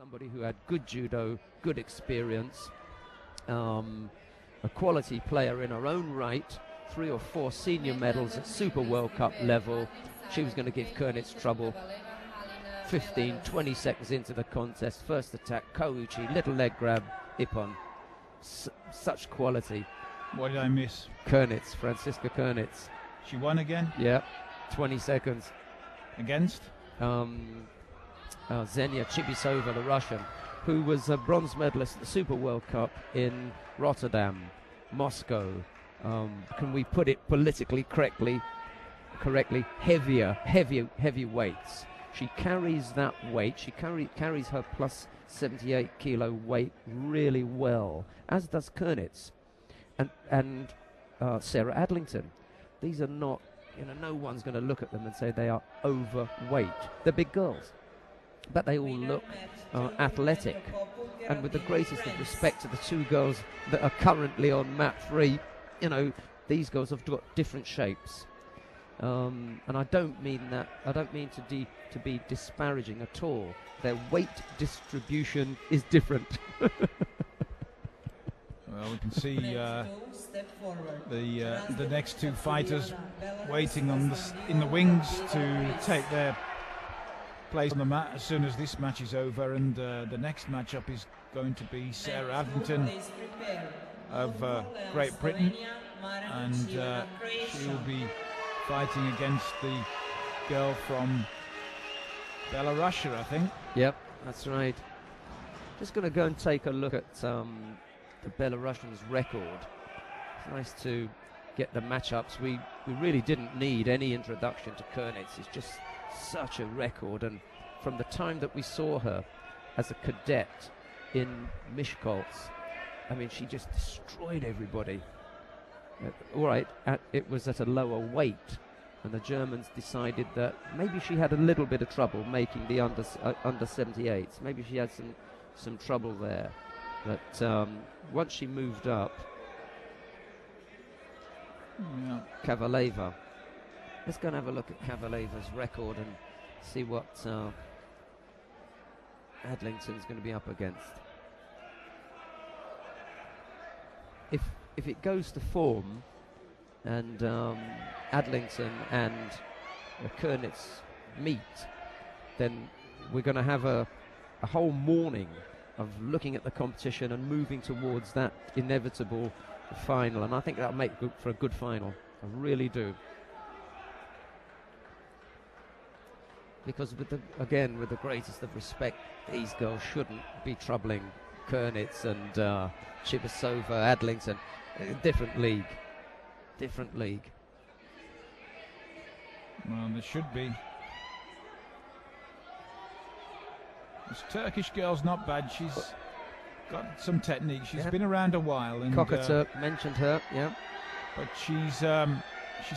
Somebody who had good judo, good experience, a quality player in her own right, 3 or 4 senior medals at Super World Cup level. She was going to give Kurnitz trouble. 15, 20 seconds into the contest, first attack, Kouchi, little leg grab, Ippon. Such quality. What did I miss? Kurnitz, Franziska Kurnitz. She won again? Yeah, 20 seconds. Against? Zhenya Chibisova, the Russian, who was a bronze medalist at the Super World Cup in Rotterdam, Moscow. Can we put it politically correctly? Heavy weights. She carries that weight. She carries her plus 78 kilo weight really well, as does Kurnitz and Sarah Adlington. These are not, no one's going to look at them and say they are overweight. They're big girls, but they all look athletic. And with the greatest of respect to the 2 girls that are currently on mat 3, these girls have got different shapes. And I don't mean that. I don't mean to be disparaging at all. Their weight distribution is different. Well, we can see the next 2 fighters waiting in the wings to take their place on the mat as soon as this match is over. And the next matchup is going to be Sarah Adlington of Great Britain, and she will be fighting against the girl from Belarus, I think. Yep, that's right. Just going to go and take a look at the Belarusians' record. It's nice to get the matchups. We really didn't need any introduction to Kurnitz. It's just such a record, and from the time that we saw her as a cadet in Miskolc, I mean, she just destroyed everybody. All right, it was at a lower weight, and the Germans decided that maybe she had a little bit of trouble making the under 78s. Maybe she had some trouble there, but once she moved up, Kavaleva. Let's go and have a look at Kavaleva's record and see what Adlington's going to be up against. If it goes to form, and Adlington and Kurnitz meet, then we're going to have a whole morning of looking at the competition and moving towards that inevitable final, and I think that'll make for a good final. I really do. Because with the greatest of respect, these girls shouldn't be troubling Kurnitz and Chibisova, Adlington. Different league. Well, there should be. This Turkish girl's not bad. She's got some technique. She's been around a while. And Kocaturk mentioned her, yeah. But she's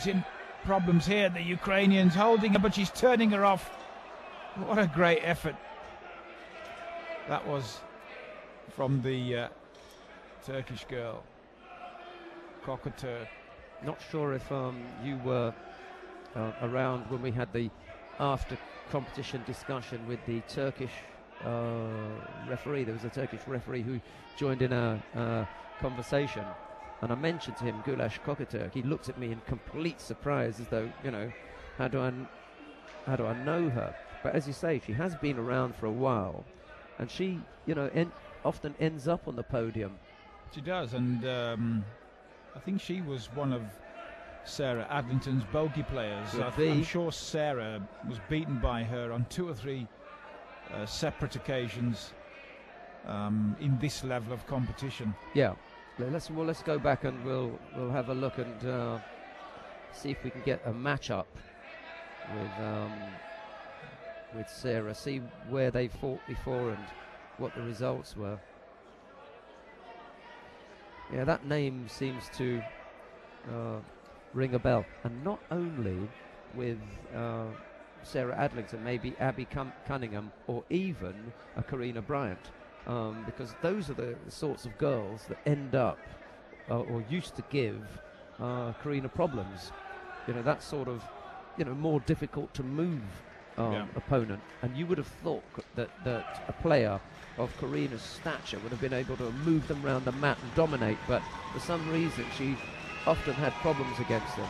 in problems here. The Ukrainians holding her, but she's turning her off. What a great effort that was from the Turkish girl, Kocaturk. Not sure if you were around when we had the after competition discussion with the Turkish referee. There was a Turkish referee who joined in a conversation, and I mentioned to him Gulash Kocaturk. He looked at me in complete surprise, as though, how do I know her? But as you say, she has been around for a while, and she, often ends up on the podium. She does, and I think she was one of Sarah Adlington's bogey players. I'm sure Sarah was beaten by her on 2 or 3 separate occasions in this level of competition. Yeah, let's go back and we'll have a look and see if we can get a matchup with Sarah. See where they fought before and what the results were. Yeah, that name seems to ring a bell, and not only with Sarah Adlington, maybe Abby Cunningham, or even a Karina Bryant, because those are the sorts of girls that end up or used to give Karina problems. That sort of, more difficult to move opponent, and you would have thought that a player of Karina's stature would have been able to move them around the mat and dominate, but for some reason she often had problems against them.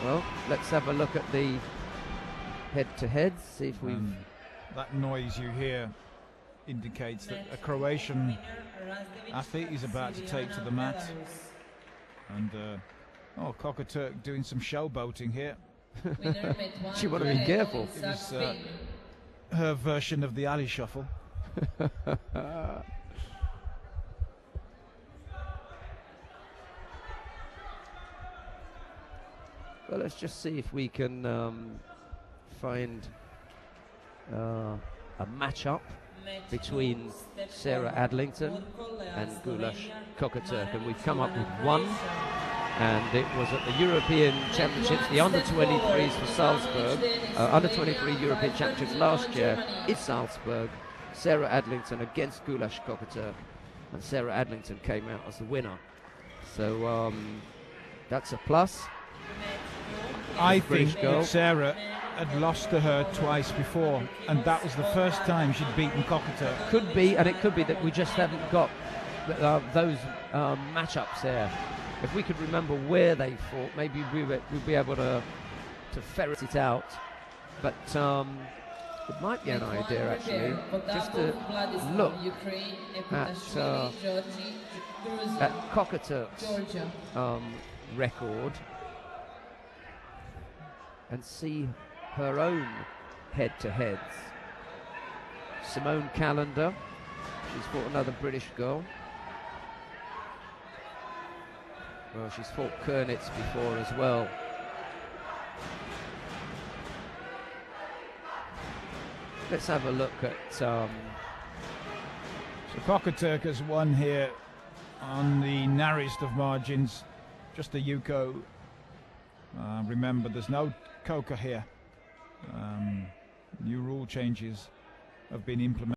Well, let's have a look at the head-to-heads, see if we've... that noise you hear indicates that a Croatian athlete is about to take to the mat. And, Kocaturk doing some showboating here. She want to be careful. It was her version of the alley shuffle. Well, let's just see if we can find a match-up between Sarah Adlington and Gulsah Kocaturk, and we've come up with one, and it was at the European Championships, the under-23s for Salzburg, under-23 European Championships last year in Salzburg. Sarah Adlington against Gulsah Kocaturk, and Sarah Adlington came out as the winner. So that's a plus. I think that Sarah had lost to her twice before, and that was the first time she'd beaten Kocaturk. Could be, and it could be that we just haven't got those matchups there. If we could remember where they fought, maybe we'd be able to ferret it out. But it might be an idea, actually, just to look at Kocaturk's record and see her own head-to-heads. Simone Calendar, she's fought another British girl. Well, she's fought Kernitz before as well. Let's have a look at... So Kocaturk has won here on the narrowest of margins, just a Yuko. Remember, there's no Koka here. New rule changes have been implemented.